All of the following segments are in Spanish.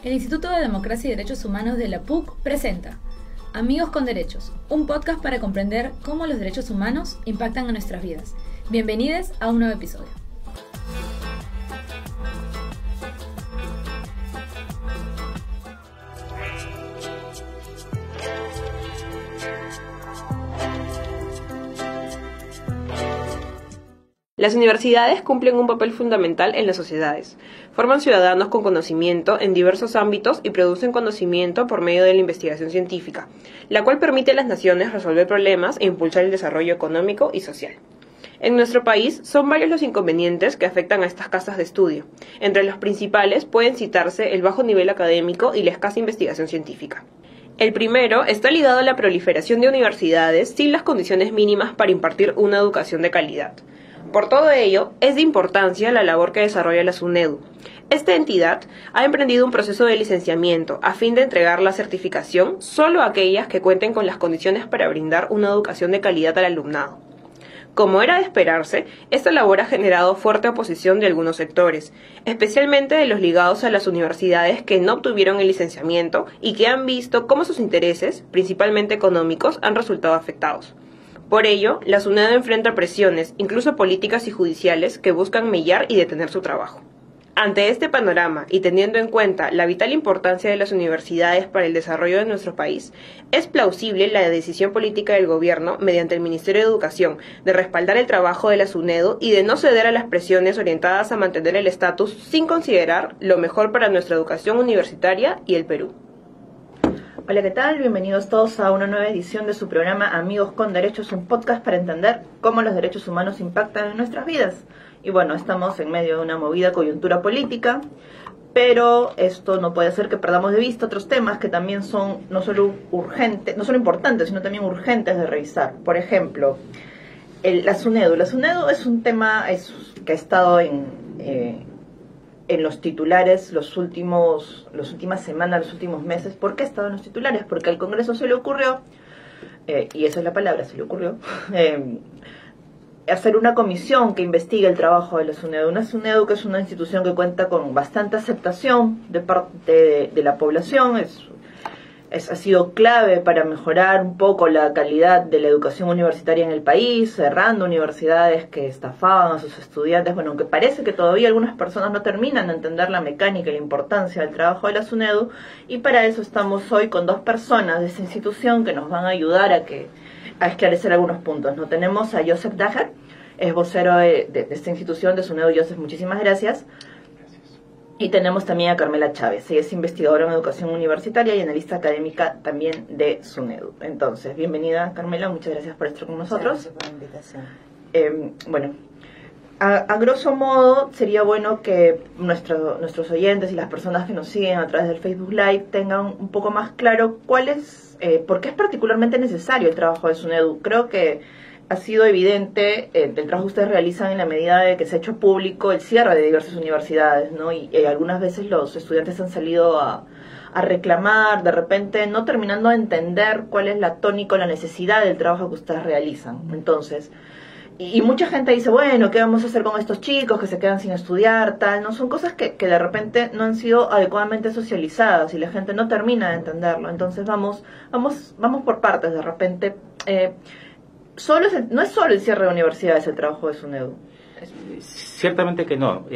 El Instituto de Democracia y Derechos Humanos de la PUC presenta Amigos con Derechos, un podcast para comprender cómo los derechos humanos impactan en nuestras vidas. Bienvenidos a un nuevo episodio. Las universidades cumplen un papel fundamental en las sociedades. Forman ciudadanos con conocimiento en diversos ámbitos y producen conocimiento por medio de la investigación científica, la cual permite a las naciones resolver problemas e impulsar el desarrollo económico y social. En nuestro país son varios los inconvenientes que afectan a estas casas de estudio. Entre los principales pueden citarse el bajo nivel académico y la escasa investigación científica. El primero está ligado a la proliferación de universidades sin las condiciones mínimas para impartir una educación de calidad. Por todo ello, es de importancia la labor que desarrolla la SUNEDU. Esta entidad ha emprendido un proceso de licenciamiento a fin de entregar la certificación solo a aquellas que cuenten con las condiciones para brindar una educación de calidad al alumnado. Como era de esperarse, esta labor ha generado fuerte oposición de algunos sectores, especialmente de los ligados a las universidades que no obtuvieron el licenciamiento y que han visto cómo sus intereses, principalmente económicos, han resultado afectados. Por ello, la SUNEDU enfrenta presiones, incluso políticas y judiciales, que buscan mellar y detener su trabajo. Ante este panorama, y teniendo en cuenta la vital importancia de las universidades para el desarrollo de nuestro país, es plausible la decisión política del gobierno, mediante el Ministerio de Educación, de respaldar el trabajo de la SUNEDU y de no ceder a las presiones orientadas a mantener el estatus sin considerar lo mejor para nuestra educación universitaria y el Perú. Hola, ¿qué tal? Bienvenidos todos a una nueva edición de su programa Amigos con Derechos, un podcast para entender cómo los derechos humanos impactan en nuestras vidas. Y bueno, estamos en medio de una movida coyuntura política, pero esto no puede hacer que perdamos de vista otros temas que también son no solo importantes, sino también urgentes de revisar. Por ejemplo, la SUNEDU. La SUNEDU es un tema que ha estado en los titulares las últimas semanas, los últimos meses. ¿Por qué ha estado en los titulares? Porque al Congreso se le ocurrió, y esa es la palabra, se le ocurrió, hacer una comisión que investigue el trabajo de la SUNEDU. Una SUNEDU que es una institución que cuenta con bastante aceptación de parte de la población, ha sido clave para mejorar un poco la calidad de la educación universitaria en el país, cerrando universidades que estafaban a sus estudiantes. Bueno, aunque parece que todavía algunas personas no terminan de entender la mecánica y la importancia del trabajo de la SUNEDU, y para eso estamos hoy con dos personas de esta institución que nos van a ayudar a esclarecer algunos puntos. ¿No? Tenemos a Joseph Daher, es vocero de esta institución de SUNEDU. Joseph, muchísimas gracias. Y tenemos también a Carmela Chávez, ella es investigadora en educación universitaria y analista académica también de SUNEDU. Entonces, bienvenida Carmela, muchas gracias por estar con nosotros. Gracias por la invitación. Bueno, a grosso modo sería bueno que nuestros oyentes y las personas que nos siguen a través del Facebook Live tengan un poco más claro por qué es particularmente necesario el trabajo de SUNEDU. Creo que ha sido evidente el trabajo que ustedes realizan en la medida de que se ha hecho público el cierre de diversas universidades, ¿no? Y algunas veces los estudiantes han salido a reclamar, de repente no terminando de entender cuál es la tónica o la necesidad del trabajo que ustedes realizan. Entonces, y mucha gente dice, bueno, ¿qué vamos a hacer con estos chicos que se quedan sin estudiar, tal? No, son cosas que de repente no han sido adecuadamente socializadas y la gente no termina de entenderlo. Entonces vamos por partes. De repente no es solo el cierre de universidades el trabajo de SUNEDU. Ciertamente que no.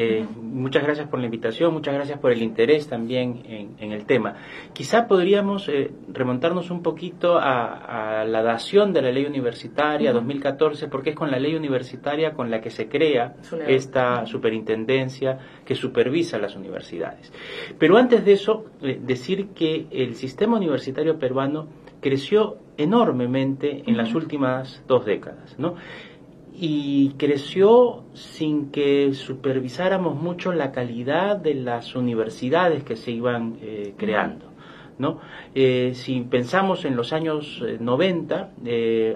Muchas gracias por la invitación, muchas gracias por el interés también en el tema. Quizá podríamos remontarnos un poquito a la dación de la ley universitaria 2014, porque es con la ley universitaria con la que se crea esta superintendencia que supervisa las universidades. Pero antes de eso, decir que el sistema universitario peruano creció enormemente en las últimas 2 décadas, ¿no? Y creció sin que supervisáramos mucho la calidad de las universidades que se iban creando, ¿no? Si pensamos en los años 90,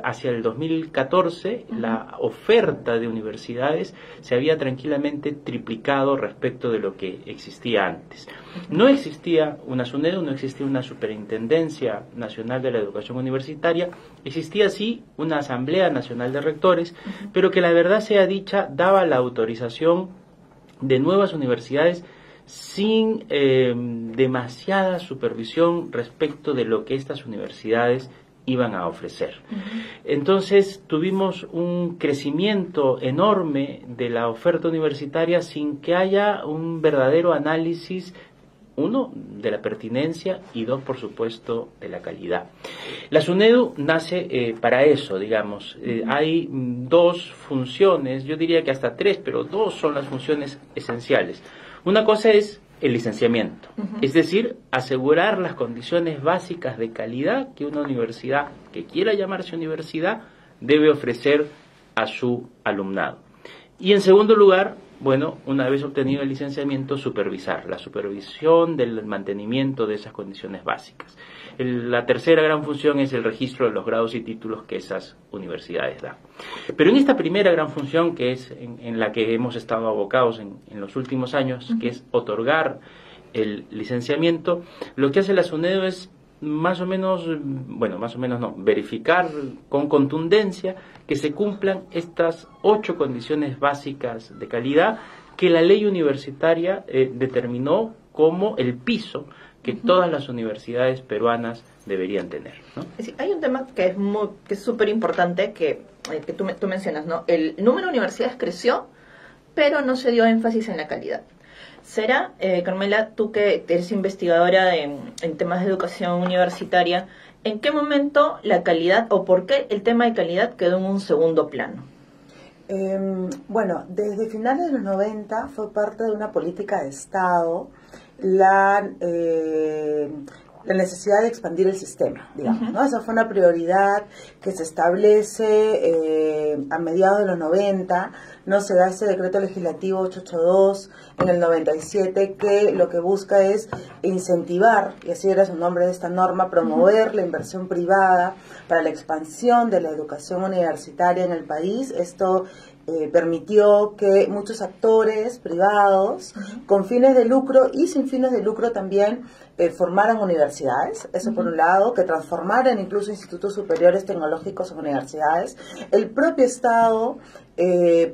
hacia el 2014, la oferta de universidades se había tranquilamente triplicado respecto de lo que existía antes. No existía una SUNEDU, no existía una Superintendencia Nacional de la Educación Universitaria, existía sí una Asamblea Nacional de Rectores, pero que la verdad sea dicha, daba la autorización de nuevas universidades sin demasiada supervisión respecto de lo que estas universidades iban a ofrecer. Entonces tuvimos un crecimiento enorme de la oferta universitaria sin que haya un verdadero análisis, uno, de la pertinencia y dos, por supuesto, de la calidad. La SUNEDU nace para eso, digamos. Hay dos funciones, yo diría que hasta tres, pero dos son las funciones esenciales. Una cosa es el licenciamiento, es decir, asegurar las condiciones básicas de calidad que una universidad que quiera llamarse universidad debe ofrecer a su alumnado. Y en segundo lugar, bueno, una vez obtenido el licenciamiento, supervisar, la supervisión del mantenimiento de esas condiciones básicas. La tercera gran función es el registro de los grados y títulos que esas universidades dan. Pero en esta primera gran función, que es en la que hemos estado abocados en los últimos años, que es otorgar el licenciamiento, lo que hace la SUNEDU es verificar con contundencia que se cumplan estas 8 condiciones básicas de calidad que la ley universitaria determinó como el piso que todas las universidades peruanas deberían tener, ¿no? Es decir, hay un tema que es súper importante que tú mencionas, ¿no? El número de universidades creció, pero no se dio énfasis en la calidad. ¿Será, Carmela, tú que eres investigadora en temas de educación universitaria, en qué momento la calidad o por qué el tema de calidad quedó en un segundo plano? Bueno, desde finales de los 90 fue parte de una política de Estado la necesidad de expandir el sistema, digamos, ¿no? Esa fue una prioridad que se establece a mediados de los 90, no se da ese decreto legislativo 882 en el 97 que lo que busca es incentivar, y así era su nombre de esta norma, promover la inversión privada para la expansión de la educación universitaria en el país. Esto permitió que muchos actores privados con fines de lucro y sin fines de lucro también formaran universidades, eso por un lado, que transformaran incluso institutos superiores tecnológicos en universidades. El propio Estado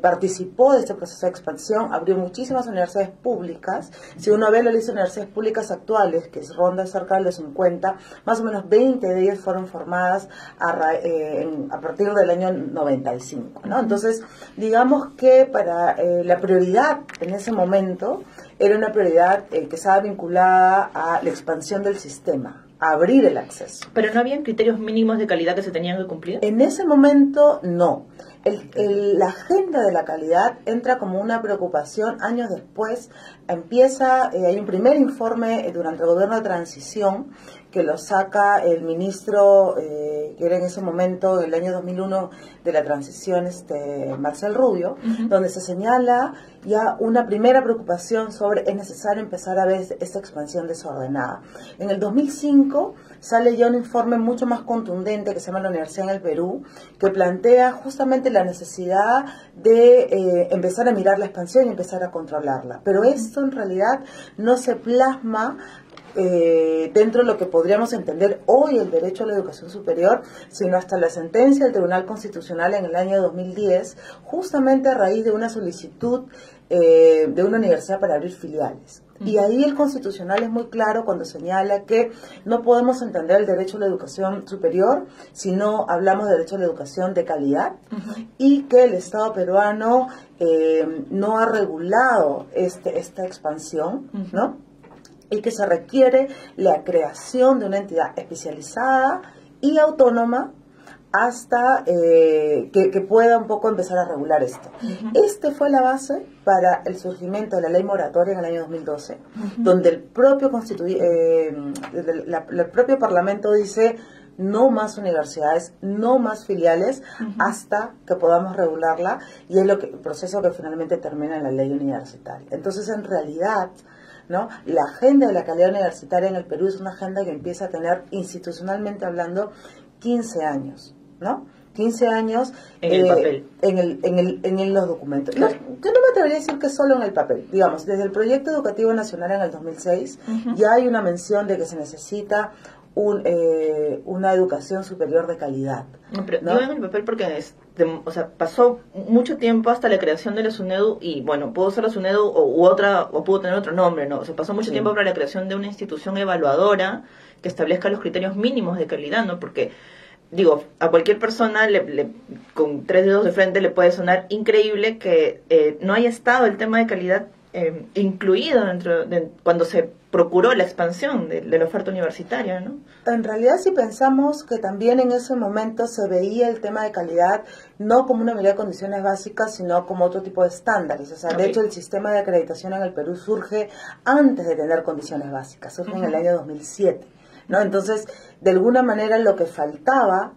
participó de este proceso de expansión, abrió muchísimas universidades públicas. Si uno ve las listas de universidades públicas actuales, que ronda cerca de los 50, más o menos 20 de ellas fueron formadas a partir del año 95, ¿no? Entonces, digamos que para la prioridad en ese momento era una prioridad que estaba vinculada a la expansión del sistema, a abrir el acceso. ¿Pero no habían criterios mínimos de calidad que se tenían que cumplir? En ese momento, no. La agenda de la calidad entra como una preocupación años después. Hay un primer informe durante el gobierno de transición que lo saca el ministro que era en ese momento, el año 2001 de la transición, Marcel Rubio, donde se señala ya una primera preocupación sobre es necesario empezar a ver esta expansión desordenada. En el 2005 sale ya un informe mucho más contundente que se llama La Universidad en el Perú, que plantea justamente la necesidad de empezar a mirar la expansión y empezar a controlarla. Pero esto en realidad no se plasma dentro de lo que podríamos entender hoy el derecho a la educación superior, sino hasta la sentencia del Tribunal Constitucional en el año 2010, justamente a raíz de una solicitud de una universidad para abrir filiales. Y ahí el Constitucional es muy claro cuando señala que no podemos entender el derecho a la educación superior si no hablamos de derecho a la educación de calidad, y que el Estado peruano no ha regulado esta expansión, ¿no? Y que se requiere la creación de una entidad especializada y autónoma hasta que pueda un poco empezar a regular esto. Fue la base para el surgimiento de la ley moratoria en el año 2012, donde el propio el propio Parlamento dice no más universidades, no más filiales, hasta que podamos regularla, y es el proceso que finalmente termina en la ley universitaria. Entonces, en realidad, ¿no?, la agenda de la calidad universitaria en el Perú es una agenda que empieza a tener, institucionalmente hablando, 15 años, ¿no? 15 años en el papel. En los documentos. Claro. Yo no me atrevería a decir que solo en el papel. Digamos, desde el Proyecto Educativo Nacional en el 2006 ya hay una mención de que se necesita una educación superior de calidad. No, pero ¿no? digo en el papel porque pasó mucho tiempo hasta la creación de la SUNEDU y bueno, pudo ser la SUNEDU o pudo tener otro nombre, ¿no? O sea, pasó mucho tiempo para la creación de una institución evaluadora que establezca los criterios mínimos de calidad, ¿no? Porque digo, a cualquier persona con 3 dedos de frente le puede sonar increíble que no haya estado el tema de calidad incluido cuando se procuró la expansión de la oferta universitaria, ¿no? En realidad, si pensamos que también en ese momento se veía el tema de calidad no como una medida de condiciones básicas, sino como otro tipo de estándares. O sea, de hecho, el sistema de acreditación en el Perú surge antes de tener condiciones básicas, surge en el año 2007, ¿no? Entonces, de alguna manera lo que faltaba,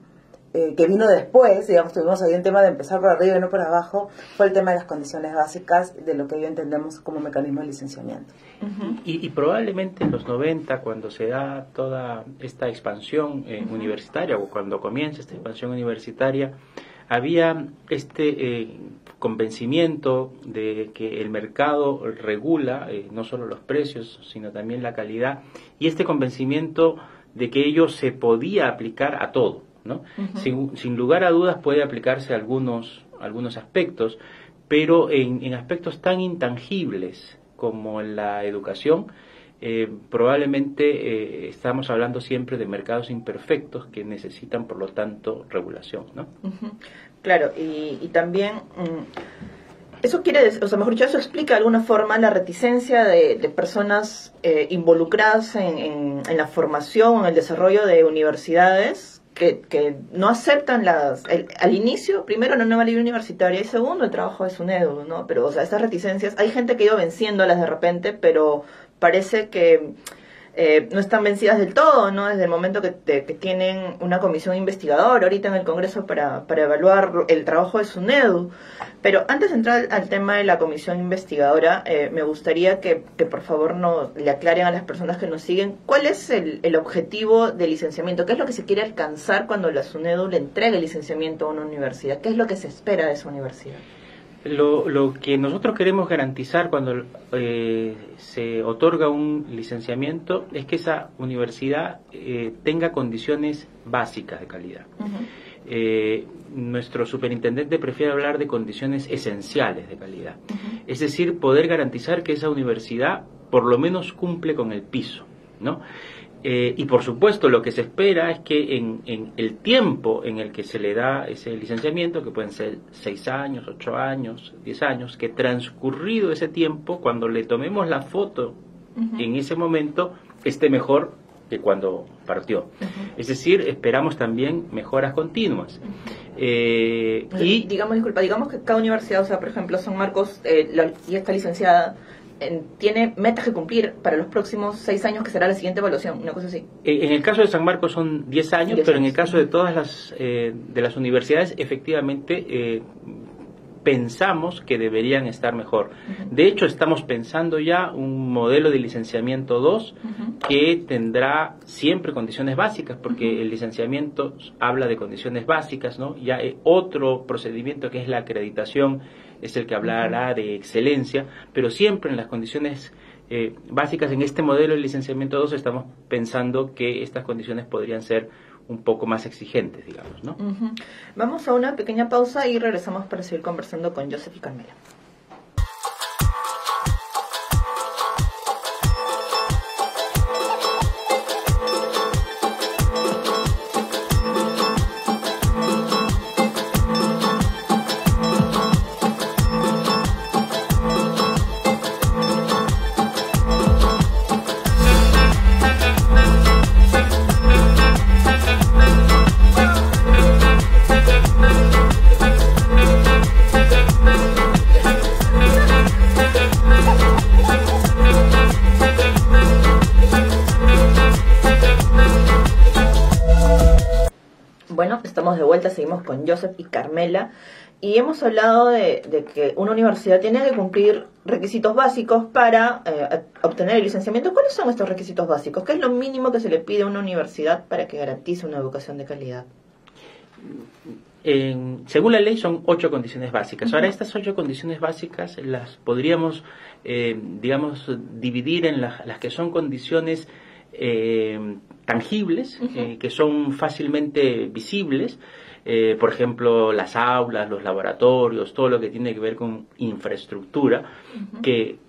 que vino después, digamos, tuvimos ahí un tema de empezar por arriba y no por abajo, fue el tema de las condiciones básicas de lo que hoy entendemos como mecanismo de licenciamiento. Y probablemente en los 90, cuando se da toda esta expansión universitaria, o cuando comienza esta expansión universitaria, había este convencimiento de que el mercado regula no solo los precios, sino también la calidad, y este convencimiento de que ello se podía aplicar a todo, ¿no? Sin lugar a dudas puede aplicarse a algunos aspectos, pero en aspectos tan intangibles como en la educación, probablemente estamos hablando siempre de mercados imperfectos que necesitan, por lo tanto, regulación, ¿no? Claro, y también eso quiere decir, o sea, mejor dicho, eso explica de alguna forma la reticencia de personas involucradas en la formación, en el desarrollo de universidades, que no aceptan al inicio, primero, la nueva ley universitaria y segundo, el trabajo de SUNEDU, ¿no? Pero, o sea, estas reticencias, hay gente que ha ido venciéndolas de repente, pero parece que no están vencidas del todo, ¿no? Desde el momento que tienen una comisión investigadora ahorita en el Congreso para evaluar el trabajo de SUNEDU. Pero antes de entrar al tema de la comisión investigadora, me gustaría que por favor le aclaren a las personas que nos siguen cuál es el objetivo del licenciamiento, qué es lo que se quiere alcanzar cuando la SUNEDU le entrega el licenciamiento a una universidad, qué es lo que se espera de esa universidad. Lo que nosotros queremos garantizar cuando se otorga un licenciamiento es que esa universidad tenga condiciones básicas de calidad. Nuestro superintendente prefiere hablar de condiciones esenciales de calidad. Es decir, poder garantizar que esa universidad por lo menos cumple con el piso, ¿no? Y por supuesto lo que se espera es que en el tiempo en el que se le da ese licenciamiento, que pueden ser 6 años, 8 años, 10 años, que transcurrido ese tiempo, cuando le tomemos la foto en ese momento, esté mejor que cuando partió. Es decir, esperamos también mejoras continuas. Y digamos que cada universidad, o sea, por ejemplo, San Marcos ya está licenciada, tiene metas que cumplir para los próximos 6 años, que será la siguiente evaluación, una cosa así. En el caso de San Marcos son 10 años, pero en el caso de todas las universidades, efectivamente, pensamos que deberían estar mejor. De hecho, estamos pensando ya un modelo de licenciamiento 2 que tendrá siempre condiciones básicas, porque el licenciamiento habla de condiciones básicas, ¿no? Ya otro procedimiento que es la acreditación es el que hablará de excelencia, pero siempre en las condiciones básicas. En este modelo de licenciamiento 2 estamos pensando que estas condiciones podrían ser un poco más exigentes, digamos, ¿no? Vamos a una pequeña pausa y regresamos para seguir conversando con Joseph y Carmela. Bueno, estamos de vuelta, seguimos con Joseph y Carmela y hemos hablado de que una universidad tiene que cumplir requisitos básicos para obtener el licenciamiento. ¿Cuáles son estos requisitos básicos? ¿Qué es lo mínimo que se le pide a una universidad para que garantice una educación de calidad? Según la ley son 8 condiciones básicas. Ahora, estas 8 condiciones básicas las podríamos, digamos, dividir en las que son condiciones tangibles, que son fácilmente visibles. Por ejemplo, las aulas, los laboratorios, todo lo que tiene que ver con infraestructura, que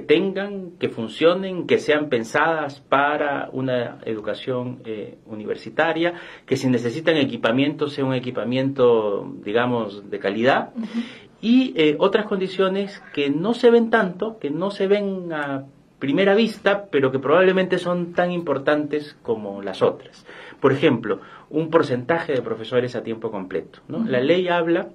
tengan, que funcionen, que sean pensadas para una educación universitaria, que si necesitan equipamiento, sea un equipamiento, digamos, de calidad, y otras condiciones que no se ven tanto, que no se ven a primera vista, pero que probablemente son tan importantes como las otras. Por ejemplo, un porcentaje de profesores a tiempo completo, ¿no? La ley habla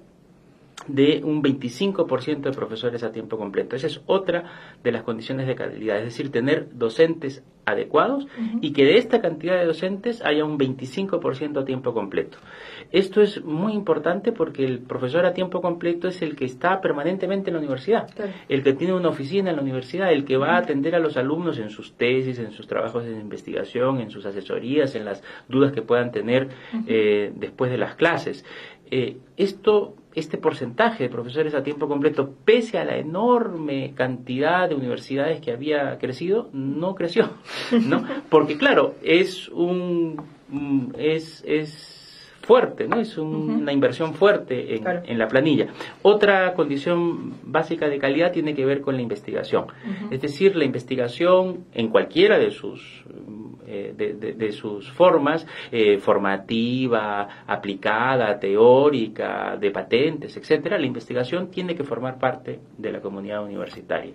de un 25% de profesores a tiempo completo. Esa es otra de las condiciones de calidad, es decir, tener docentes adecuados y que de esta cantidad de docentes haya un 25% a tiempo completo. Esto es muy importante porque el profesor a tiempo completo es el que está permanentemente en la universidad, claro, el que tiene una oficina en la universidad, el que va a atender a los alumnos en sus tesis, en sus trabajos de investigación, en sus asesorías, en las dudas que puedan tener después de las clases. Este porcentaje de profesores a tiempo completo, pese a la enorme cantidad de universidades que había crecido, no creció, ¿no? Porque claro, es fuerte, ¿no? Es una inversión fuerte claro, en la planilla. Otra condición básica de calidad tiene que ver con la investigación. Es decir, la investigación en cualquiera de sus formas, formativa, aplicada, teórica, de patentes, etcétera, la investigación tiene que formar parte de la comunidad universitaria.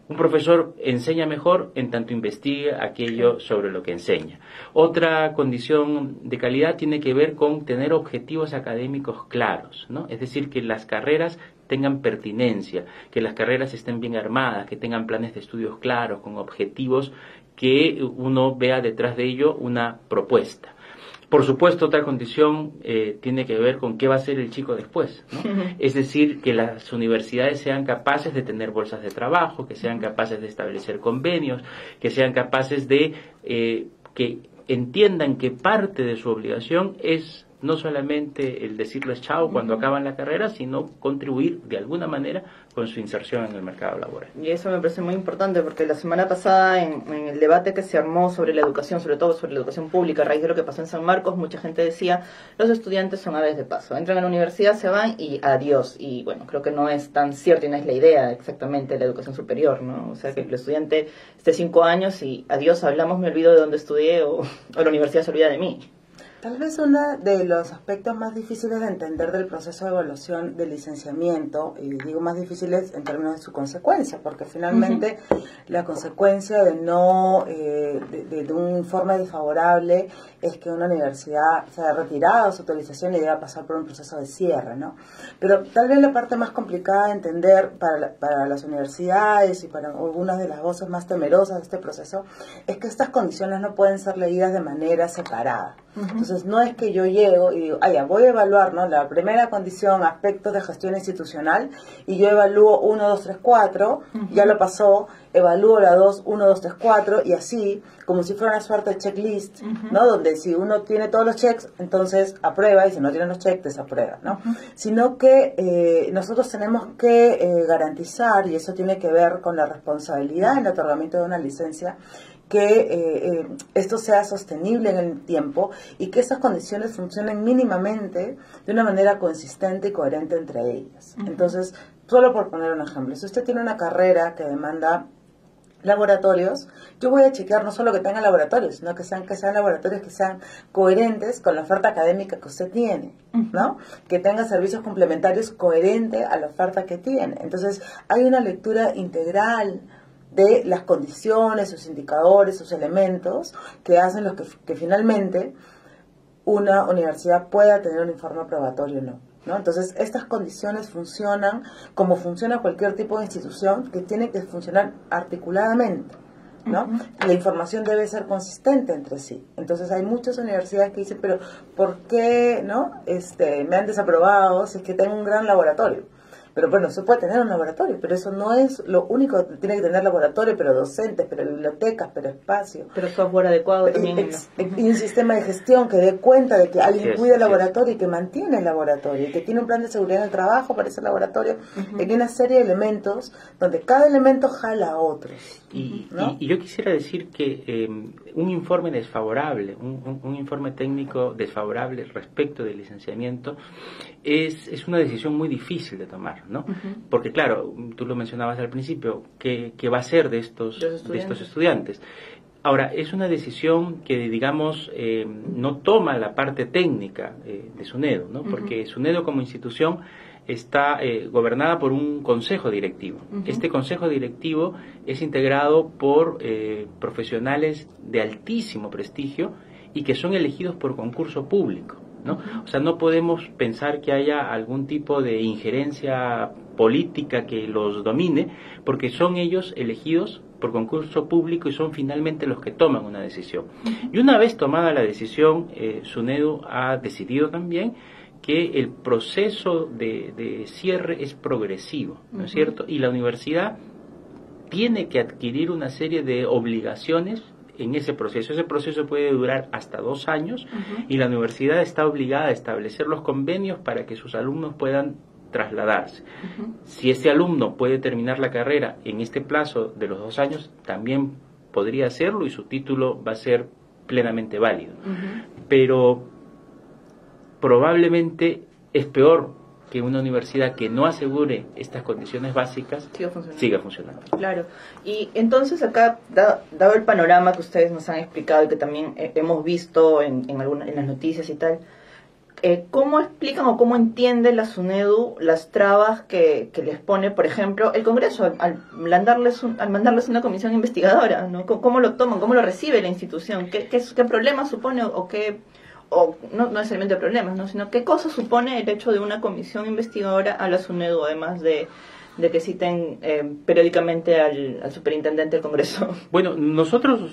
Un profesor enseña mejor en tanto investiga aquello sobre lo que enseña. Otra condición de calidad tiene que ver con tener objetivos académicos claros, ¿no? Es decir, que las carreras tengan pertinencia, que las carreras estén bien armadas, que tengan planes de estudios claros, con objetivos que uno vea detrás de ello una propuesta. Por supuesto, otra condición tiene que ver con qué va a hacer el chico después, ¿no? Es decir, que las universidades sean capaces de tener bolsas de trabajo, que sean capaces de establecer convenios, que sean capaces de que entiendan que parte de su obligación es no solamente el decirles chao cuando acaban la carrera, sino contribuir de alguna manera con su inserción en el mercado laboral. Y eso me parece muy importante porque la semana pasada en el debate que se armó sobre la educación, sobre todo sobre la educación pública, a raíz de lo que pasó en San Marcos, mucha gente decía, los estudiantes son aves de paso, entran a la universidad, se van y adiós. Y bueno, creo que no es tan cierto y no es la idea exactamente de la educación superior, ¿no? O sea, que el estudiante esté 5 años y adiós, hablamos, me olvido de dónde estudié o la universidad se olvida de mí. Tal vez uno de los aspectos más difíciles de entender del proceso de evaluación del licenciamiento, y digo más difíciles en términos de su consecuencia, porque finalmente la consecuencia de de un informe desfavorable es que una universidad se haya retirado su autorización y deba pasar por un proceso de cierre, ¿no? Pero tal vez la parte más complicada de entender para las universidades y para algunas de las voces más temerosas de este proceso es que estas condiciones no pueden ser leídas de manera separada. Entonces no es que yo llego y digo, ya voy a evaluar, ¿no? La primera condición, aspectos de gestión institucional, y yo evalúo 1, 2, 3, 4, ya lo pasó, evalúo la 2, 1, 2, 3, 4, y así, como si fuera una suerte de checklist, ¿no? Donde si uno tiene todos los checks, entonces aprueba, y si no tiene los checks, desaprueba, ¿no? Sino que nosotros tenemos que garantizar, y eso tiene que ver con la responsabilidad en el otorgamiento de una licencia, que esto sea sostenible en el tiempo y que esas condiciones funcionen mínimamente de una manera consistente y coherente entre ellas. Entonces, solo por poner un ejemplo, si usted tiene una carrera que demanda laboratorios, yo voy a chequear no solo que tengan laboratorios, sino que sean laboratorios que sean coherentes con la oferta académica que usted tiene, ¿no? Que tenga servicios complementarios coherentes a la oferta que tiene. Entonces, hay una lectura integral de las condiciones, sus indicadores, sus elementos que hacen los que finalmente una universidad pueda tener un informe aprobatorio o no, ¿no? Entonces, estas condiciones funcionan como funciona cualquier tipo de institución, que tiene que funcionar articuladamente, ¿no? La información debe ser consistente entre sí. Entonces, hay muchas universidades que dicen, pero ¿por qué, no? Me han desaprobado si es que tengo un gran laboratorio. Pero bueno, se puede tener un laboratorio, pero eso no es lo único. Tiene que tener laboratorio, pero docentes, pero bibliotecas, pero espacio. Pero software adecuado también. Y un sistema de gestión que dé cuenta de que alguien cuida el laboratorio y es. que mantiene el laboratorio, y que tiene un plan de seguridad en el trabajo para ese laboratorio, que tiene una serie de elementos donde cada elemento jala a otros. ¿no? Y yo quisiera decir que un informe desfavorable, un informe técnico desfavorable respecto del licenciamiento es una decisión muy difícil de tomar, ¿no? Porque claro, tú lo mencionabas al principio, ¿qué va a ser de estos estudiantes? Ahora, es una decisión que, digamos, no toma la parte técnica de SUNEDU, ¿no? Porque SUNEDU como institución está gobernada por un consejo directivo. Este consejo directivo es integrado por profesionales de altísimo prestigio y que son elegidos por concurso público, ¿no? O sea, no podemos pensar que haya algún tipo de injerencia política que los domine, porque son ellos elegidos por concurso público y son finalmente los que toman una decisión. Y una vez tomada la decisión, SUNEDU ha decidido también que el proceso de cierre es progresivo, ¿no es cierto? Y la universidad tiene que adquirir una serie de obligaciones en ese proceso. Ese proceso puede durar hasta 2 años y la universidad está obligada a establecer los convenios para que sus alumnos puedan trasladarse. Si ese alumno puede terminar la carrera en este plazo de los 2 años, también podría hacerlo y su título va a ser plenamente válido. Pero probablemente es peor que una universidad que no asegure estas condiciones básicas siga funcionando. Claro. Y entonces acá, dado el panorama que ustedes nos han explicado y que también hemos visto en las noticias y tal, ¿cómo explican o cómo entiende la SUNEDU las trabas que les pone, por ejemplo, el Congreso al mandarles una comisión investigadora, ¿no? ¿Cómo lo toman? ¿Cómo lo recibe la institución? ¿Qué problemas supone o no necesariamente problemas, ¿no? Sino qué cosa supone el hecho de una comisión investigadora a la SUNEDU, además de que citen periódicamente al superintendente del Congreso? Bueno, nosotros,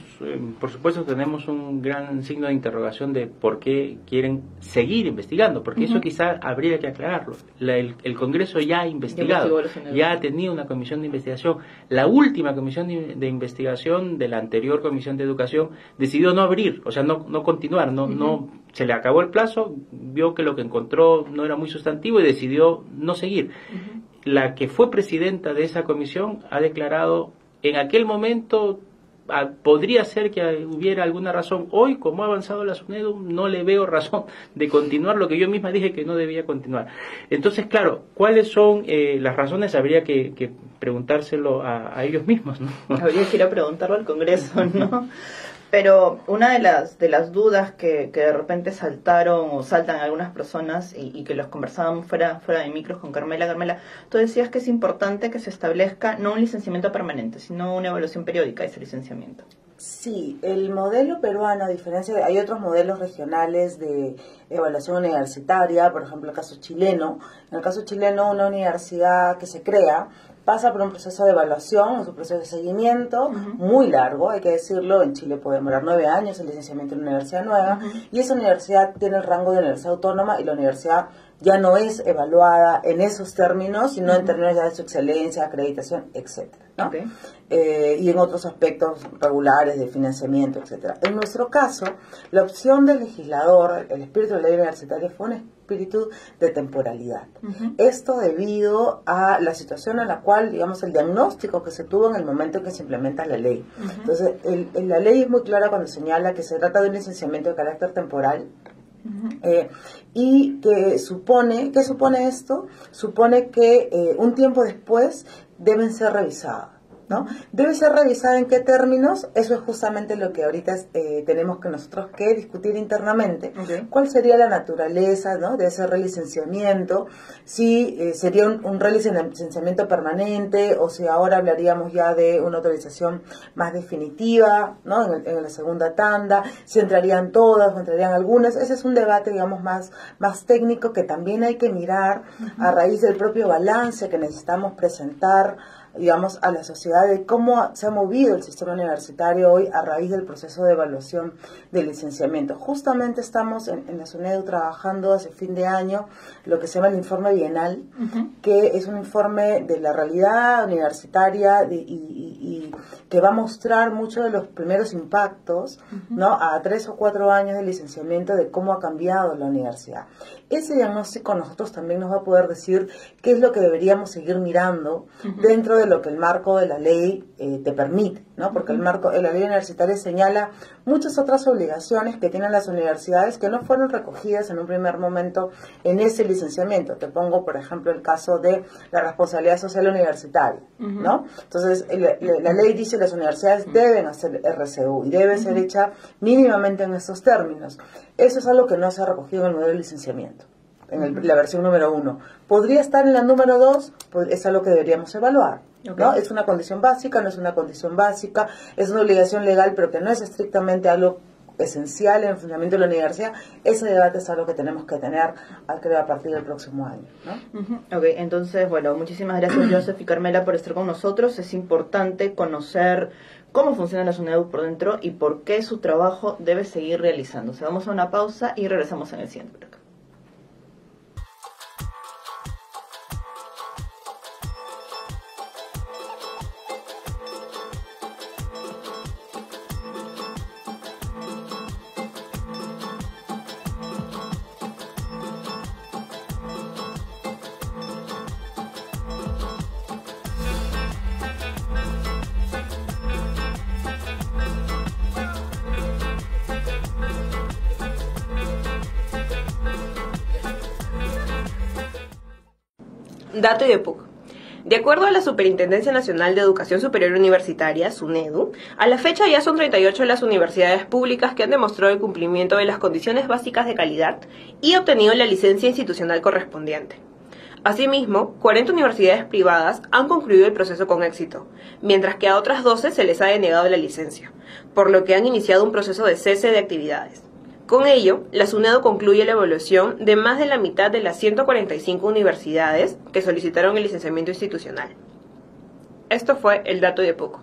por supuesto, tenemos un gran signo de interrogación de por qué quieren seguir investigando, porque eso quizá habría que aclararlo. El Congreso ya ha investigado, ya ha tenido una comisión de investigación. La última comisión de investigación de la anterior Comisión de Educación decidió no abrir, o sea, no continuar, no se le acabó el plazo, vio que lo que encontró no era muy sustantivo y decidió no seguir. La que fue presidenta de esa comisión ha declarado, en aquel momento podría ser que hubiera alguna razón. Hoy, como ha avanzado la SUNEDU, no le veo razón de continuar lo que yo misma dije que no debía continuar. Entonces, claro, ¿cuáles son las razones? Habría que preguntárselo a ellos mismos, ¿no? Habría que ir a preguntarlo al Congreso, ¿no? Pero una de las dudas que de repente saltaron o saltan algunas personas y que los conversábamos fuera de micros con Carmela, tú decías que es importante que se establezca no un licenciamiento permanente, sino una evaluación periódica de ese licenciamiento. Sí, el modelo peruano, a diferencia hay otros modelos regionales de evaluación universitaria, por ejemplo el caso chileno. En el caso chileno, una universidad que se crea pasa por un proceso de evaluación, un proceso de seguimiento muy largo, hay que decirlo. En Chile puede demorar 9 años el licenciamiento en una universidad nueva, y esa universidad tiene el rango de universidad autónoma, y la universidad ya no es evaluada en esos términos, sino en términos ya de su excelencia, acreditación, etcétera, ¿no? Y en otros aspectos regulares de financiamiento, etcétera. En nuestro caso, la opción del legislador, el espíritu de la ley universitaria, fue un espíritu de temporalidad. Esto debido a la situación en la cual, digamos, el diagnóstico que se tuvo en el momento en que se implementa la ley. Entonces, la ley es muy clara cuando señala que se trata de un licenciamiento de carácter temporal. Y que supone, ¿qué supone esto? Supone que un tiempo después deben ser revisadas, ¿no? Debe ser revisada en qué términos. Eso es justamente lo que ahorita tenemos que nosotros que discutir internamente. ¿Cuál sería la naturaleza, ¿no?, de ese relicenciamiento? Si sería un relicenciamiento permanente, o si ahora hablaríamos ya de una autorización más definitiva, ¿no?, en la segunda tanda. Si entrarían todas o entrarían algunas. Ese es un debate, digamos, más técnico, que también hay que mirar a raíz del propio balance que necesitamos presentar digamos, a la sociedad de cómo se ha movido el sistema universitario hoy a raíz del proceso de evaluación del licenciamiento. Justamente estamos en la SUNEDU trabajando hace fin de año lo que se llama el informe bienal, que es un informe de la realidad universitaria y que va a mostrar muchos de los primeros impactos, ¿no?, a 3 o 4 años de licenciamiento de cómo ha cambiado la universidad. Ese diagnóstico a nosotros también nos va a poder decir qué es lo que deberíamos seguir mirando dentro de lo que el marco de la ley te permite, ¿no? Porque el marco de la ley universitaria señala muchas otras obligaciones que tienen las universidades que no fueron recogidas en un primer momento en ese licenciamiento. Te pongo, por ejemplo, el caso de la responsabilidad social universitaria, ¿no? Entonces, la ley dice que las universidades deben hacer RCU y debe ser hecha mínimamente en estos términos. Eso es algo que no se ha recogido en el modelo de licenciamiento, en la versión número 1. ¿Podría estar en la número 2? Pues es algo que deberíamos evaluar, ¿no? Es una condición básica, no es una condición básica, es una obligación legal, pero que no es estrictamente algo esencial en el funcionamiento de la universidad. Ese debate es algo que tenemos que tener, creo, a partir del próximo año, ¿no? Ok, entonces, bueno, muchísimas gracias, Joseph y Carmela, por estar con nosotros. Es importante conocer cómo funciona la SUNEDU por dentro y por qué su trabajo debe seguir realizándose. Vamos a una pausa y regresamos en el siguiente bloque. Dato IDEPUC. De acuerdo a la Superintendencia Nacional de Educación Superior Universitaria, SUNEDU, a la fecha ya son 38 las universidades públicas que han demostrado el cumplimiento de las condiciones básicas de calidad y obtenido la licencia institucional correspondiente. Asimismo, 40 universidades privadas han concluido el proceso con éxito, mientras que a otras 12 se les ha denegado la licencia, por lo que han iniciado un proceso de cese de actividades. Con ello, la SUNEDU concluye la evaluación de más de la mitad de las 145 universidades que solicitaron el licenciamiento institucional. Esto fue el dato de poco.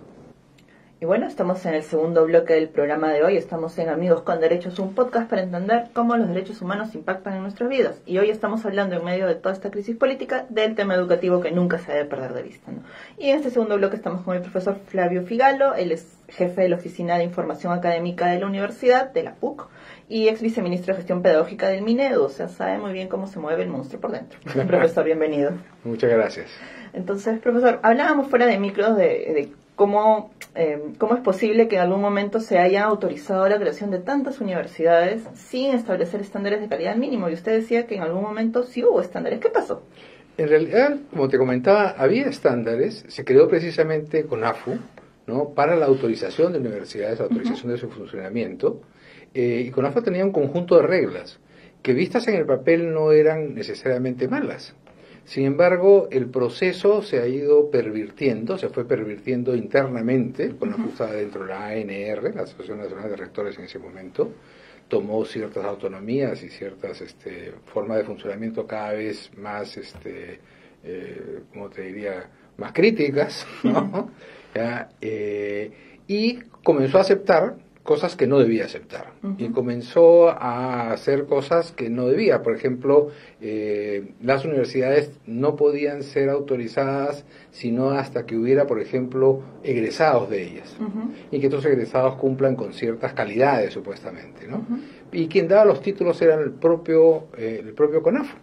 Y bueno, estamos en el segundo bloque del programa de hoy. Estamos en Amigos con Derechos, un podcast para entender cómo los derechos humanos impactan en nuestras vidas. Y hoy estamos hablando, en medio de toda esta crisis política, del tema educativo que nunca se debe perder de vista, ¿no? Y en este segundo bloque estamos con el profesor Flavio Figalo. Él es jefe de la Oficina de Información Académica de la Universidad, de la PUC, y ex viceministro de Gestión Pedagógica del Minedu. O sea, sabe muy bien cómo se mueve el monstruo por dentro. Profesor, bienvenido. Muchas gracias. Entonces, profesor, hablábamos fuera de micros de cómo es posible que en algún momento se haya autorizado la creación de tantas universidades sin establecer estándares de calidad mínimo. Y usted decía que en algún momento sí hubo estándares. ¿Qué pasó? En realidad, como te comentaba, había estándares. Se creó precisamente CONAFU, ¿no?, para la autorización de universidades, la autorización de su funcionamiento. Y CONAFU tenía un conjunto de reglas que, vistas en el papel, no eran necesariamente malas. Sin embargo, el proceso se ha ido pervirtiendo, se fue pervirtiendo internamente. CONAFU estaba dentro de la ANR, la Asociación Nacional de Rectores en ese momento, tomó ciertas autonomías y ciertas formas de funcionamiento cada vez más, ¿cómo te diría?, más críticas, ¿no? ¿Ya? Y comenzó a aceptar cosas que no debía aceptar, y comenzó a hacer cosas que no debía. Por ejemplo, las universidades no podían ser autorizadas sino hasta que hubiera, por ejemplo, egresados de ellas, y que estos egresados cumplan con ciertas calidades, supuestamente, ¿no? Y quien daba los títulos era el propio CONAFU,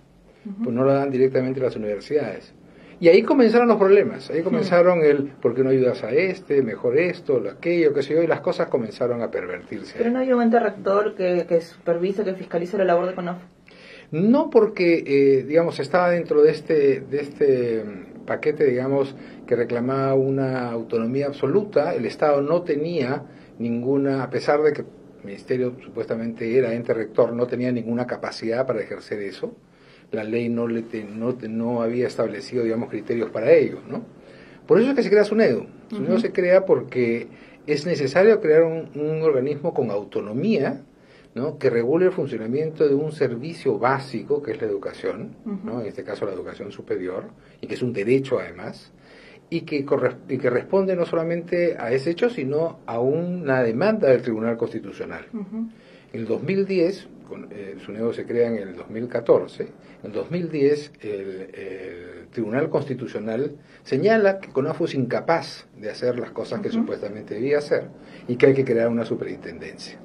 pues no lo dan directamente las universidades. Y ahí comenzaron los problemas, ahí comenzaron ¿por qué no ayudas a mejor esto, aquello, qué sé yo? Y las cosas comenzaron a pervertirse. ¿Pero no hay un ente rector que supervise, que fiscalice la labor de CONAFU? No, porque, digamos, estaba dentro de este paquete, digamos, que reclamaba una autonomía absoluta. El Estado no tenía ninguna, a pesar de que el Ministerio supuestamente era ente rector, no tenía ninguna capacidad para ejercer eso. La ley no había establecido, digamos, criterios para ello, ¿no? Por eso es que se crea SUNEDU. SUNEDU se crea porque es necesario crear un organismo con autonomía, ¿no?, que regule el funcionamiento de un servicio básico, que es la educación, ¿no?, en este caso la educación superior, y que es un derecho además, y que responde no solamente a ese hecho, sino a una demanda del Tribunal Constitucional. En el 2010, SUNEDU se crea en el 2014, en el 2010 el Tribunal Constitucional señala que CONAFU es incapaz de hacer las cosas que supuestamente debía hacer y que hay que crear una superintendencia.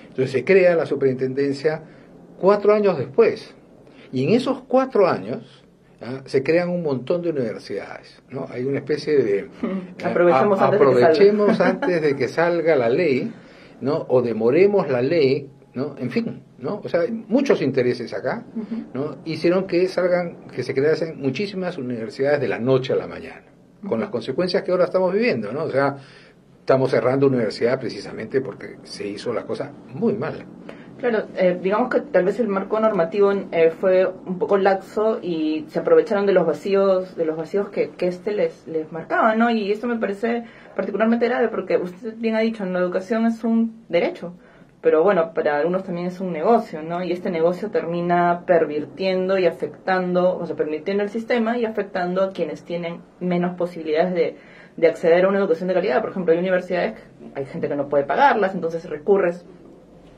Entonces se crea la superintendencia 4 años después, y en esos 4 años se crean un montón de universidades, ¿no? Hay una especie de aprovechemos antes de que salga la ley, ¿no? O demoremos la ley, ¿no? En fin, ¿no? O sea, hay muchos intereses acá, ¿no? Hicieron que se creasen muchísimas universidades de la noche a la mañana, con las consecuencias que ahora estamos viviendo, ¿no? O sea, estamos cerrando universidades precisamente porque se hizo las cosas muy mal. Claro, digamos que tal vez el marco normativo fue un poco laxo y se aprovecharon de los vacíos que les marcaba, ¿no? Y esto me parece particularmente grave porque usted bien ha dicho, la educación es un derecho, pero bueno, para algunos también es un negocio, ¿no? Y este negocio termina pervirtiendo y afectando, o sea, permitiendo el sistema y afectando a quienes tienen menos posibilidades de acceder a una educación de calidad. Por ejemplo, hay universidades, hay gente que no puede pagarlas, entonces recurres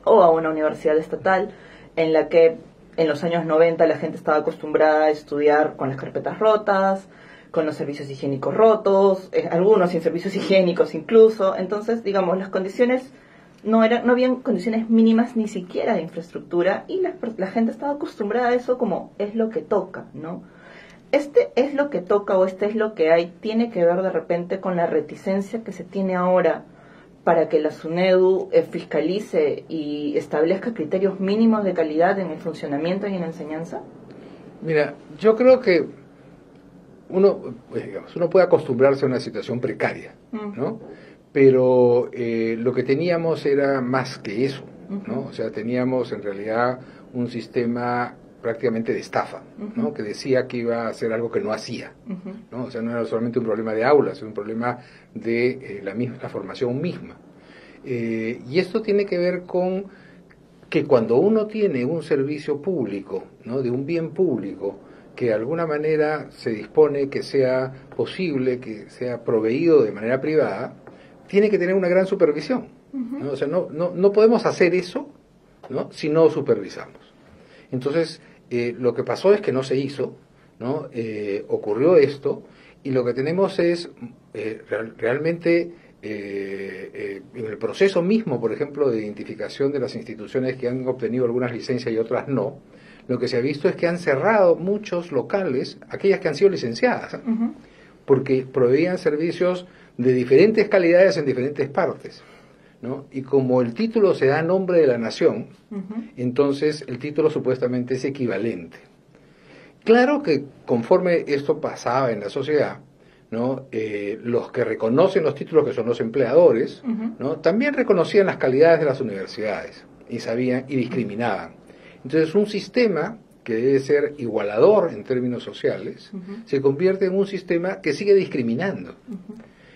o a una universidad estatal en la que en los años 90 la gente estaba acostumbrada a estudiar con las carpetas rotas, con los servicios higiénicos rotos, algunos sin servicios higiénicos incluso. Entonces, digamos, las condiciones no habían condiciones mínimas ni siquiera de infraestructura y la gente estaba acostumbrada a eso como es lo que toca, ¿no? Este es lo que toca o este es lo que hay tiene que ver de repente con la reticencia que se tiene ahora para que la SUNEDU fiscalice y establezca criterios mínimos de calidad en el funcionamiento y en la enseñanza? Mira, yo creo que uno puede acostumbrarse a una situación precaria, ¿no? Pero lo que teníamos era más que eso, ¿no? O sea, teníamos en realidad un sistema prácticamente de estafa, ¿no? Que decía que iba a hacer algo que no hacía, ¿no? O sea, no era solamente un problema de aulas, era un problema de la formación misma. Y esto tiene que ver con que cuando uno tiene un servicio público, ¿no? De un bien público, que de alguna manera se dispone que sea posible, que sea proveído de manera privada, tiene que tener una gran supervisión, ¿no? O sea, no podemos hacer eso, ¿no? Si no supervisamos. Entonces, lo que pasó es que no se hizo, ¿no? Ocurrió esto, y lo que tenemos es realmente en el proceso mismo, por ejemplo, de identificación de las instituciones que han obtenido algunas licencias y otras no, lo que se ha visto es que han cerrado muchos locales, aquellas que han sido licenciadas, porque proveían servicios de diferentes calidades en diferentes partes, ¿no? Y como el título se da a nombre de la nación, entonces el título supuestamente es equivalente. Claro que conforme esto pasaba en la sociedad, ¿no? Los que reconocen los títulos, que son los empleadores, ¿no? También reconocían las calidades de las universidades y sabían y discriminaban. Entonces un sistema que debe ser igualador en términos sociales se convierte en un sistema que sigue discriminando.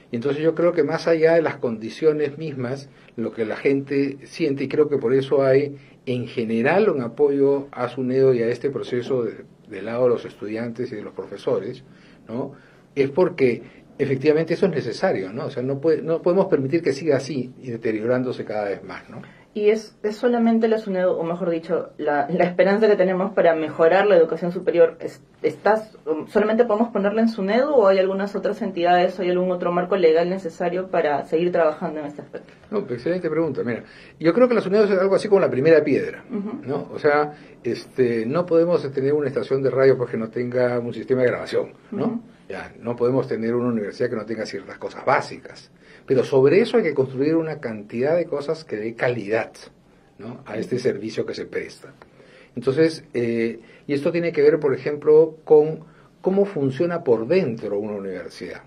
Y entonces yo creo que más allá de las condiciones mismas, lo que la gente siente, y creo que por eso hay en general un apoyo a SUNEDU y a este proceso del lado de los estudiantes y de los profesores, ¿no? Es porque efectivamente eso es necesario, ¿no? O sea, no podemos permitir que siga así y deteriorándose cada vez más, ¿no? ¿Y es solamente la SUNEDU, o mejor dicho, la esperanza que tenemos para mejorar la educación superior? ¿Solamente podemos ponerla en SUNEDU o hay algunas otras entidades o hay algún otro marco legal necesario para seguir trabajando en este aspecto? No, excelente pregunta. Mira, yo creo que la SUNEDU es algo así como la primera piedra, ¿no? O sea, no podemos tener una estación de radio porque no tenga un sistema de grabación, ¿no? Ya, no podemos tener una universidad que no tenga ciertas cosas básicas. Pero sobre eso hay que construir una cantidad de cosas que dé calidad, ¿no? A este servicio que se presta. Entonces, y esto tiene que ver, por ejemplo, con cómo funciona por dentro una universidad.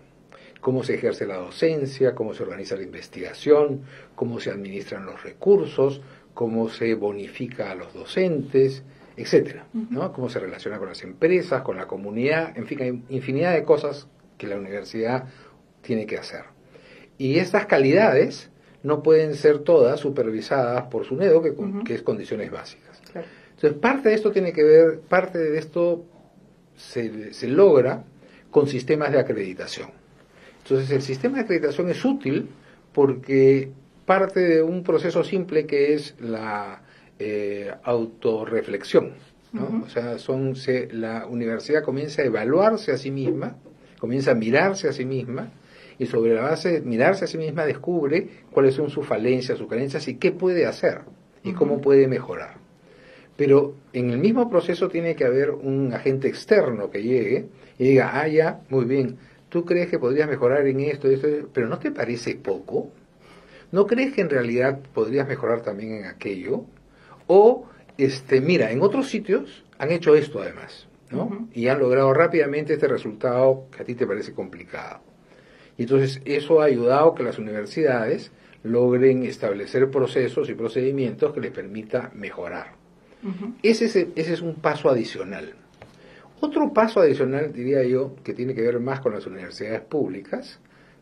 Cómo se ejerce la docencia, cómo se organiza la investigación, cómo se administran los recursos, cómo se bonifica a los docentes, etcétera, ¿no? Cómo se relaciona con las empresas, con la comunidad, en fin, hay infinidad de cosas que la universidad tiene que hacer. Y estas calidades no pueden ser todas supervisadas por SUNEDU, que es condiciones básicas. Claro. Entonces, parte de esto se logra con sistemas de acreditación, Entonces el sistema de acreditación es útil porque parte de un proceso simple que es la autorreflexión, ¿no? O sea, la universidad comienza a evaluarse a sí misma, comienza a mirarse a sí misma, y sobre la base de mirarse a sí misma descubre cuáles son sus falencias, sus carencias y qué puede hacer y cómo puede mejorar. Pero en el mismo proceso tiene que haber un agente externo que llegue y diga, ya, muy bien, tú crees que podrías mejorar en esto, pero ¿no te parece poco? ¿No crees que en realidad podrías mejorar también en aquello? O, mira, en otros sitios han hecho esto además, ¿no? Y han logrado rápidamente este resultado que a ti te parece complicado. Y entonces eso ha ayudado a que las universidades logren establecer procesos y procedimientos que les permita mejorar. Ese es un paso adicional. Otro paso adicional, diría yo, que tiene que ver más con las universidades públicas,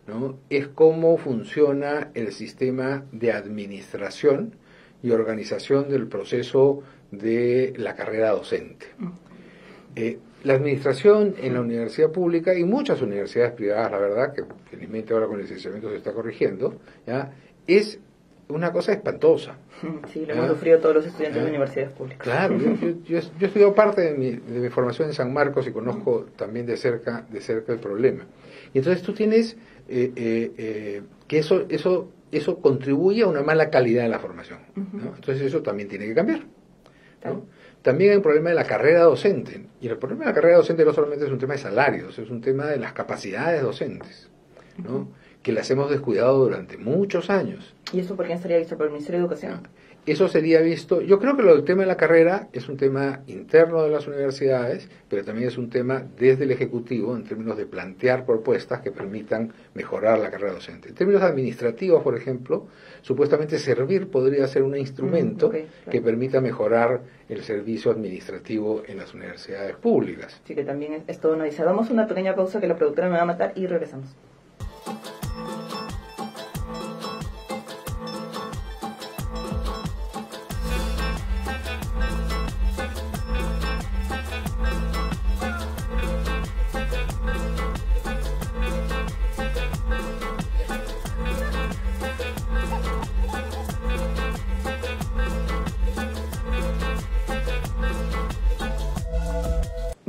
¿no? Es cómo funciona el sistema de administración y organización del proceso de la carrera docente. La administración en la universidad pública y muchas universidades privadas, la verdad, que felizmente ahora con el licenciamiento se está corrigiendo, ¿ya? Es una cosa espantosa. Sí, lo hemos sufrido todos los estudiantes de universidades públicas. Claro, yo he estudiado parte de mi formación en San Marcos y conozco también de cerca el problema. Y entonces tú tienes que eso contribuye a una mala calidad de la formación, ¿no? Entonces eso también tiene que cambiar, ¿no? También hay un problema de la carrera docente, y el problema de la carrera docente no solamente es un tema de salarios, es un tema de las capacidades docentes, ¿no? Que las hemos descuidado durante muchos años. ¿Y eso por quién estaría visto? ¿Por el Ministerio de Educación? Eso sería visto, yo creo que el tema de la carrera es un tema interno de las universidades, pero también es un tema desde el Ejecutivo en términos de plantear propuestas que permitan mejorar la carrera docente. En términos administrativos, por ejemplo, supuestamente Servir podría ser un instrumento que permita mejorar el servicio administrativo en las universidades públicas. Sí, que también es todo uno dice. Vamos a una pequeña pausa que la productora me va a matar y regresamos.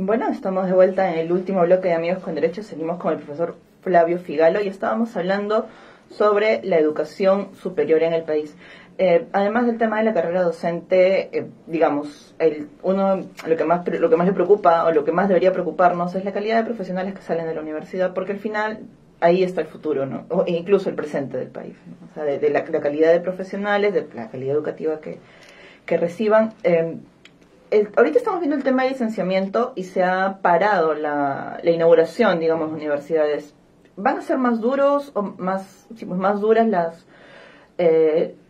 Bueno, estamos de vuelta en el último bloque de Amigos con Derechos. Seguimos con el profesor Flavio Figalo y estábamos hablando sobre la educación superior en el país. Además del tema de la carrera docente, digamos, lo que más le preocupa o lo que más debería preocuparnos es la calidad de profesionales que salen de la universidad, porque al final ahí está el futuro, ¿no? O incluso el presente del país, ¿no? O sea, de la calidad de profesionales, de la calidad educativa que reciban. Ahorita estamos viendo el tema de licenciamiento y se ha parado la inauguración, digamos, de universidades. ¿Van a ser más duros o más duras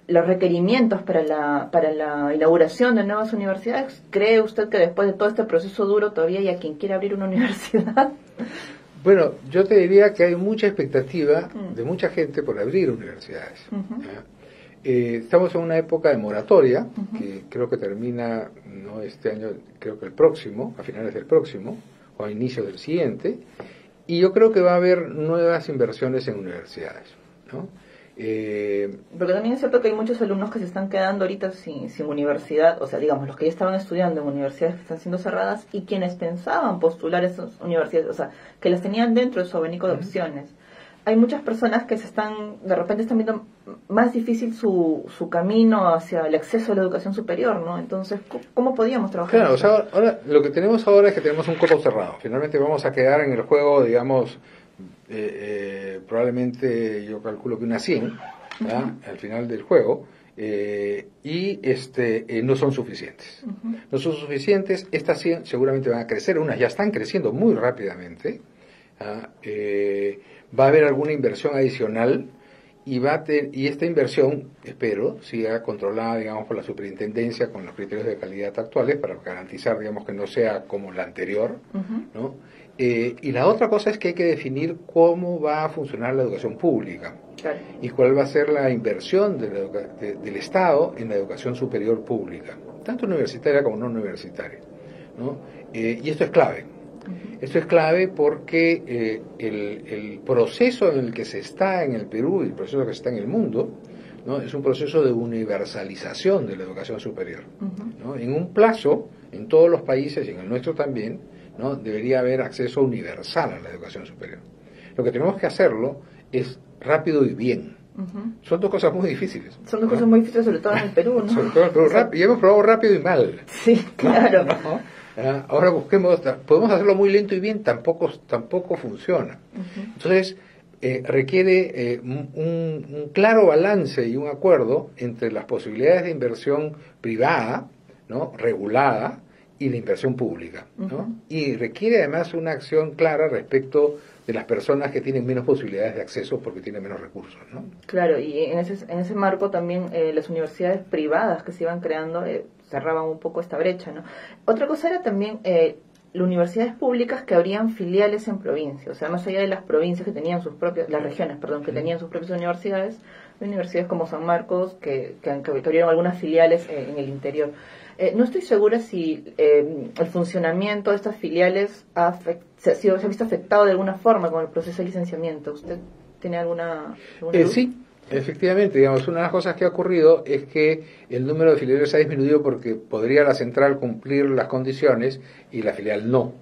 los requerimientos para la inauguración de nuevas universidades? ¿Cree usted que después de todo este proceso duro todavía hay a quien quiera abrir una universidad? Bueno, yo te diría que hay mucha expectativa de mucha gente por abrir universidades. Estamos en una época de moratoria, que creo que termina, no este año, creo que el próximo, a finales del próximo, o a inicios del siguiente, y yo creo que va a haber nuevas inversiones en universidades, ¿no? Porque también es cierto que hay muchos alumnos que se están quedando ahorita sin universidad, o sea, digamos, los que ya estaban estudiando en universidades que están siendo cerradas y quienes pensaban postular esas universidades, o sea, que las tenían dentro de su abanico de opciones. Hay muchas personas que de repente están viendo más difícil su camino hacia el acceso a la educación superior, ¿no? Entonces, ¿cómo podíamos trabajar? Claro, o sea, ahora, lo que tenemos ahora es que tenemos un copo cerrado. Finalmente vamos a quedar en el juego, digamos, probablemente yo calculo que unas 100, ¿verdad? Al final del juego, y no son suficientes. No son suficientes, estas 100 seguramente van a crecer, unas ya están creciendo muy rápidamente, va a haber alguna inversión adicional y esta inversión, espero, siga controlada, digamos, por la superintendencia con los criterios de calidad actuales para garantizar, digamos, que no sea como la anterior, ¿no? Y la otra cosa es que hay que definir cómo va a funcionar la educación pública y cuál va a ser la inversión del Estado en la educación superior pública, tanto universitaria como no universitaria, ¿no? Y esto es clave. Esto es clave porque el proceso en el que se está en el Perú y el proceso que se está en el mundo, ¿no? Es un proceso de universalización de la educación superior, ¿no? En un plazo, en todos los países y en el nuestro también, ¿no? Debería haber acceso universal a la educación superior. Lo que tenemos que hacerlo es rápido y bien. Son dos cosas muy difíciles. Son dos cosas muy difíciles, sobre todo en el Perú, ¿no? Sobre todo en el Perú, y hemos probado rápido y mal. Sí, claro. ¿No? Ahora busquemos, podemos hacerlo muy lento y bien, tampoco funciona. Entonces, requiere un claro balance y un acuerdo entre las posibilidades de inversión privada, ¿no? Regulada, y de inversión pública, ¿no? Y requiere además una acción clara respecto de las personas que tienen menos posibilidades de acceso porque tienen menos recursos, ¿no? Claro, y en ese marco también las universidades privadas que se iban creando cerraban un poco esta brecha, ¿no? Otra cosa era también las universidades públicas que abrían filiales en provincias, o sea, más allá de las provincias que tenían sus propias, las regiones, perdón, que tenían sus propias universidades, hay universidades como San Marcos que abrieron algunas filiales en el interior. No estoy segura si el funcionamiento de estas filiales se ha visto afectado de alguna forma con el proceso de licenciamiento. ¿Usted tiene alguna luz? Sí, efectivamente. Digamos, una de las cosas que ha ocurrido es que el número de filiales ha disminuido porque podría la central cumplir las condiciones y la filial no.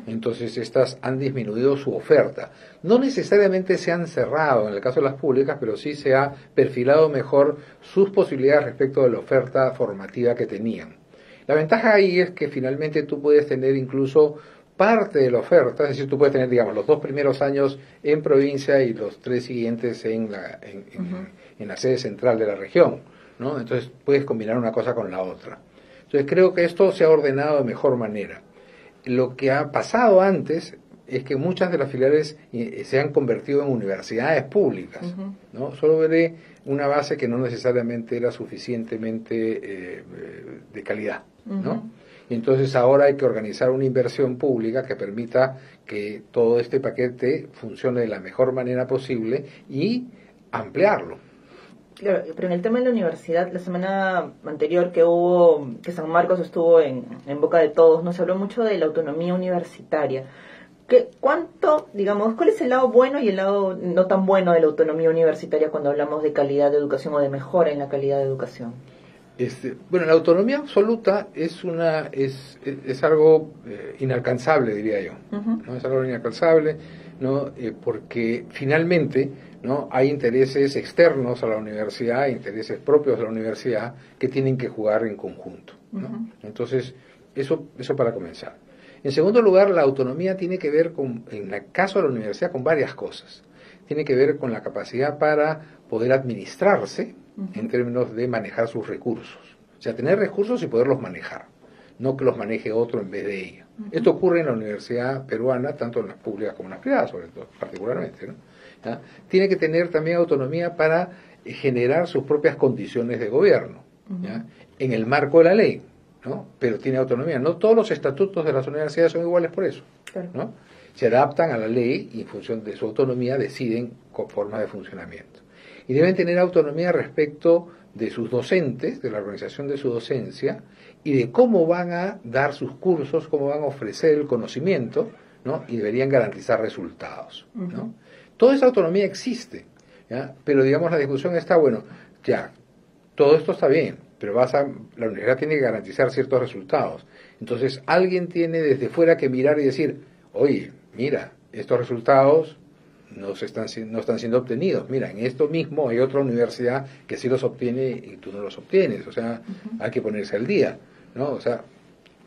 Entonces, estas han disminuido su oferta. No necesariamente se han cerrado en el caso de las públicas, pero sí se ha perfilado mejor sus posibilidades respecto de la oferta formativa que tenían. La ventaja ahí es que finalmente tú puedes tener incluso parte de la oferta, es decir, tú puedes tener, digamos, los 2 primeros años en provincia y los 3 siguientes en la sede central de la región, ¿no? Entonces puedes combinar una cosa con la otra. Entonces creo que esto se ha ordenado de mejor manera. Lo que ha pasado antes es que muchas de las filiales se han convertido en universidades públicas, ¿no? Solo veré una base que no necesariamente era suficientemente de calidad, ¿no? Y entonces ahora hay que organizar una inversión pública que permita que todo este paquete funcione de la mejor manera posible y ampliarlo. Claro, pero en el tema de la universidad, la semana anterior que San Marcos estuvo en boca de todos, nos habló mucho de la autonomía universitaria. ¿Cuál es el lado bueno y el lado no tan bueno de la autonomía universitaria cuando hablamos de calidad de educación o de mejora en la calidad de educación? Bueno, la autonomía absoluta es algo inalcanzable, diría yo. ¿No? Es algo inalcanzable, ¿no? Porque finalmente, ¿no? Hay intereses externos a la universidad, intereses propios de la universidad que tienen que jugar en conjunto, ¿no? Entonces, eso para comenzar. En segundo lugar, la autonomía tiene que ver en el caso de la universidad, con varias cosas. Tiene que ver con la capacidad para poder administrarse en términos de manejar sus recursos. O sea, tener recursos y poderlos manejar, no que los maneje otro en vez de ella. Esto ocurre en la universidad peruana, tanto en las públicas como en las privadas, sobre todo, particularmente, ¿no? ¿Ya? Tiene que tener también autonomía para generar sus propias condiciones de gobierno, ¿ya? En el marco de la ley, ¿no? Pero tiene autonomía. No todos los estatutos de las universidades son iguales por eso, ¿no? Se adaptan a la ley y en función de su autonomía deciden con formas de funcionamiento. Y deben tener autonomía respecto de sus docentes, de la organización de su docencia y de cómo van a dar sus cursos, cómo van a ofrecer el conocimiento, ¿no? Y deberían garantizar resultados, ¿no? Toda esa autonomía existe, ¿ya? Pero digamos la discusión está, bueno, ya, todo esto está bien, pero la universidad tiene que garantizar ciertos resultados. Entonces alguien tiene desde fuera que mirar y decir, oye, mira, estos resultados no están siendo obtenidos. Mira, en esto mismo hay otra universidad que sí los obtiene y tú no los obtienes. O sea, hay que ponerse al día, ¿no? O sea,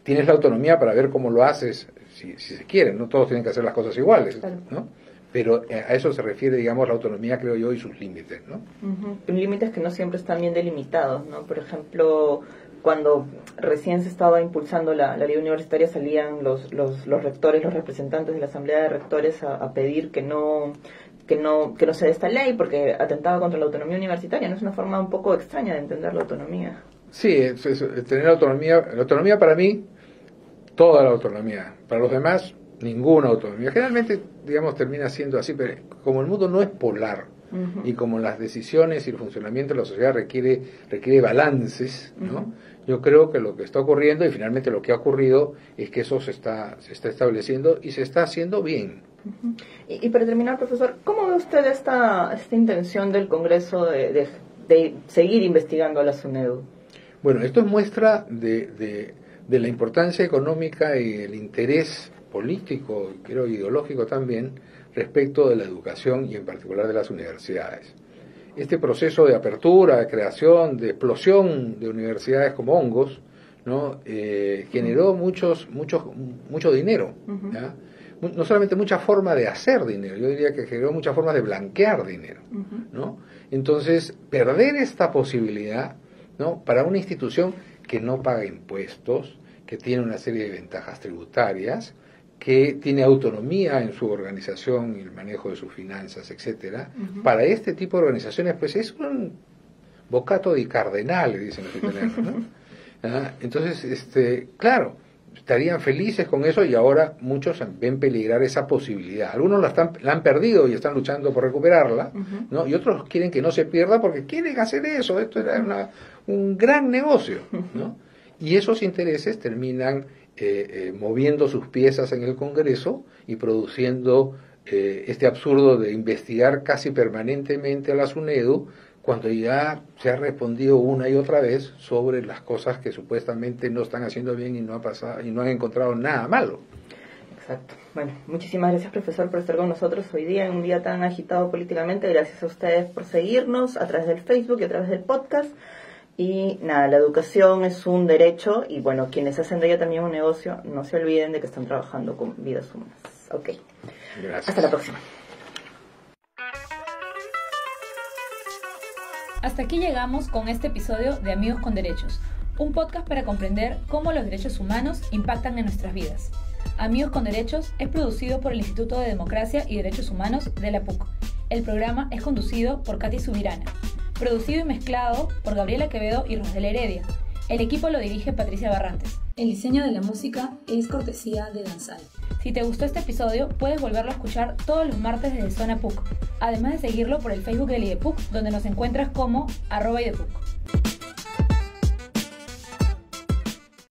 tienes la autonomía para ver cómo lo haces, si se quiere. No todos tienen que hacer las cosas iguales, ¿no? Pero a eso se refiere, digamos, la autonomía, creo yo, y sus límites, ¿no? Límites que no siempre están bien delimitados, ¿no? Por ejemplo, cuando recién se estaba impulsando la ley universitaria, salían los rectores, los representantes de la Asamblea de Rectores a pedir que no se dé esta ley porque atentaba contra la autonomía universitaria, ¿no? Es una forma un poco extraña de entender la autonomía. Sí, tener autonomía. La autonomía para mí, toda la autonomía. Para los demás, ninguna autonomía. Generalmente, digamos, termina siendo así, pero como el mundo no es polar, Y como las decisiones y el funcionamiento de la sociedad requiere balances, ¿no? Yo creo que lo que está ocurriendo, y finalmente lo que ha ocurrido, es que eso se está estableciendo y se está haciendo bien. Y para terminar, profesor, ¿cómo ve usted esta intención del Congreso de seguir investigando a la SUNEDU? Bueno, esto es muestra de la importancia económica y el interés político, creo ideológico también, respecto de la educación y en particular de las universidades. Este proceso de apertura, de creación, de explosión de universidades como hongos, ¿no? Generó mucho dinero, ¿ya? No solamente mucha forma de hacer dinero, yo diría que generó muchas formas de blanquear dinero, ¿no? Entonces, perder esta posibilidad, ¿no? Para una institución que no paga impuestos, que tiene una serie de ventajas tributarias, que tiene autonomía en su organización y el manejo de sus finanzas, etcétera. Para este tipo de organizaciones, pues es un bocato di cardenale, dicen los italianos, ¿no? Entonces, claro, estarían felices con eso y ahora muchos ven peligrar esa posibilidad. Algunos la han perdido y están luchando por recuperarla, ¿no? Y otros quieren que no se pierda porque quieren hacer eso. Esto era un gran negocio, ¿no? Y esos intereses terminan moviendo sus piezas en el Congreso y produciendo este absurdo de investigar casi permanentemente a la SUNEDU cuando ya se ha respondido una y otra vez sobre las cosas que supuestamente no están haciendo bien y no han encontrado nada malo. Exacto. Bueno, muchísimas gracias, profesor, por estar con nosotros hoy día en un día tan agitado políticamente. Gracias a ustedes por seguirnos a través del Facebook y a través del podcast. Y nada, la educación es un derecho y bueno, quienes hacen de ella también un negocio, no se olviden de que están trabajando con vidas humanas. Ok. Gracias. Hasta la próxima. Hasta aquí llegamos con este episodio de Amigos con Derechos, un podcast para comprender cómo los derechos humanos impactan en nuestras vidas. Amigos con Derechos es producido por el Instituto de Democracia y Derechos Humanos de la PUC. El programa es conducido por Katy Subirana. Producido y mezclado por Gabriela Quevedo y Rosdel Heredia. El equipo lo dirige Patricia Barrantes. El diseño de la música es cortesía de Danzal. Si te gustó este episodio, puedes volverlo a escuchar todos los martes desde Zona PUC, además de seguirlo por el Facebook del IDEPUC, donde nos encuentras como @IDEPUC.